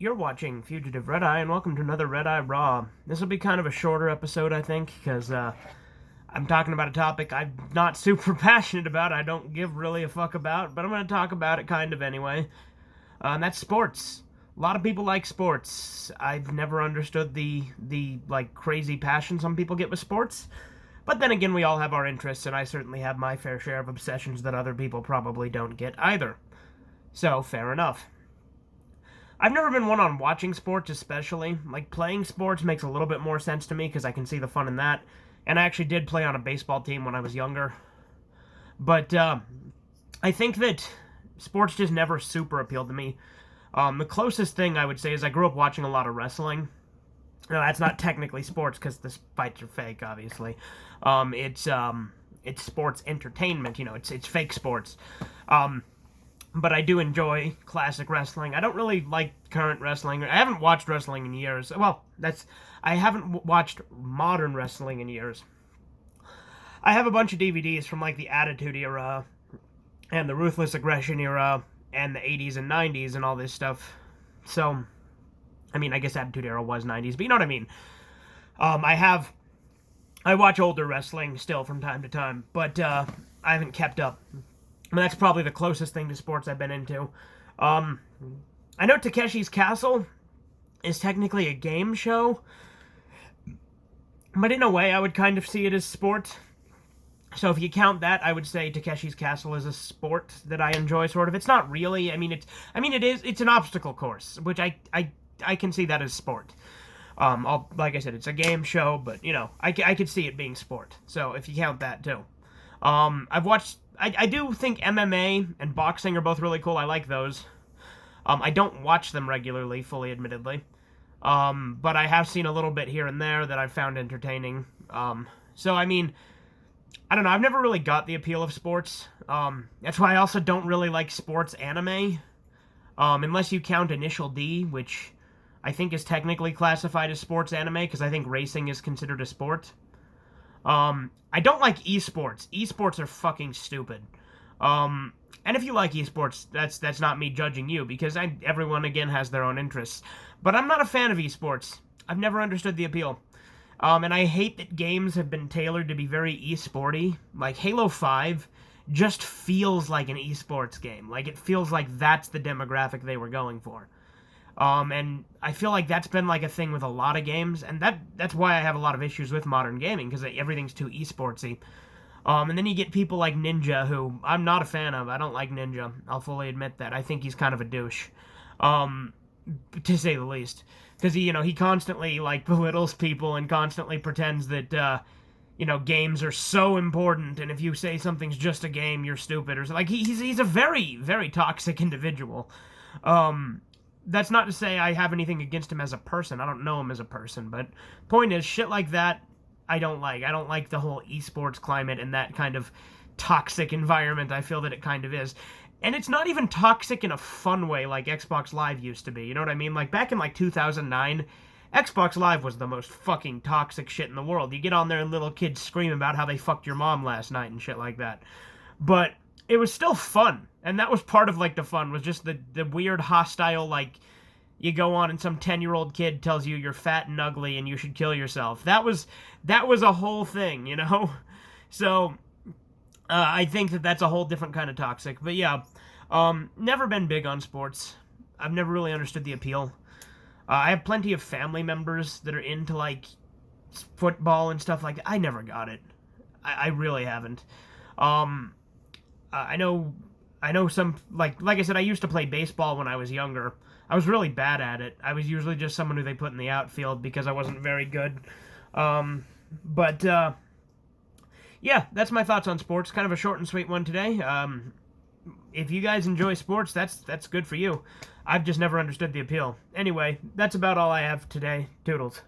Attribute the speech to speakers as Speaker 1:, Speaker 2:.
Speaker 1: You're watching Fugitive Redeye, and welcome to another Redeye Raw. This will be kind of a shorter episode, I think, because I'm talking about a topic I'm not super passionate about, I don't give really a fuck about, but I'm going to talk about it kind of anyway. And that's sports. A lot of people like sports. I've never understood the like, crazy passion some people get with sports. But then again, we all have our interests, and I certainly have my fair share of obsessions that other people probably don't get either. So, fair enough. I've never been one on watching sports especially. Like, playing sports makes a little bit more sense to me because I can see the fun in that. And I actually did play on a baseball team when I was younger. But I think that sports just never super appealed to me. The closest thing I would say is I grew up watching a lot of wrestling. No, that's not technically sports because the fights are fake, obviously. It's sports entertainment, you know, it's fake sports. But I do enjoy classic wrestling. I don't really like current wrestling. I haven't watched wrestling in years. Well, I haven't watched modern wrestling in years. I have a bunch of DVDs from, like, the Attitude Era and the Ruthless Aggression Era and the 80s and 90s and all this stuff. So, I mean, I guess Attitude Era was 90s, but you know what I mean. I watch older wrestling still from time to time, but I haven't kept up. I mean, that's probably the closest thing to sports I've been into. I know Takeshi's Castle is technically a game show, but in a way I would kind of see it as sport. So if you count that, I would say Takeshi's Castle is a sport that I enjoy, sort of. It's not really. It's an obstacle course, which I can see that as sport. Like I said, it's a game show, but, you know, I could see it being sport. So if you count that, too. I do think MMA and boxing are both really cool. I like those. I don't watch them regularly, fully admittedly. But I have seen a little bit here and there that I've found entertaining. So, I mean, I don't know. I've never really got the appeal of sports. That's why I also don't really like sports anime. Unless you count Initial D, which I think is technically classified as sports anime, because I think racing is considered a sport. I don't like esports. Esports are fucking stupid. And if you like esports, that's not me judging you, because everyone, again, has their own interests. But I'm not a fan of esports. I've never understood the appeal. And I hate that games have been tailored to be very esporty. Like, Halo 5 just feels like an esports game. Like, it feels like that's the demographic they were going for. And I feel like that's been, like, a thing with a lot of games, and that's why I have a lot of issues with modern gaming, because everything's too esportsy. And then you get people like Ninja, who I'm not a fan of. I don't like Ninja. I'll fully admit that. I think he's kind of a douche, to say the least. Because, he constantly, like, belittles people and constantly pretends that, games are so important, and if you say something's just a game, you're stupid. Or like, he's a very, very toxic individual. That's not to say I have anything against him as a person. I don't know him as a person, but point is, shit like that, I don't like. I don't like the whole esports climate and that kind of toxic environment I feel that it kind of is. And it's not even toxic in a fun way like Xbox Live used to be, you know what I mean? Like, back in, 2009, Xbox Live was the most fucking toxic shit in the world. You get on there and little kids scream about how they fucked your mom last night and shit like that. But it was still fun, and that was part of, like, the fun, was just the weird, hostile, like, you go on and some 10-year-old kid tells you you're fat and ugly and you should kill yourself. That was a whole thing, you know? So, I think that's a whole different kind of toxic. But yeah, never been big on sports. I've never really understood the appeal. I have plenty of family members that are into, like, football and stuff like that. I never got it. I really haven't. I know some, like I said, I used to play baseball when I was younger. I was really bad at it. I was usually just someone who they put in the outfield because I wasn't very good. Yeah, that's my thoughts on sports. Kind of a short and sweet one today. If you guys enjoy sports, that's good for you. I've just never understood the appeal. Anyway, that's about all I have today. Toodles.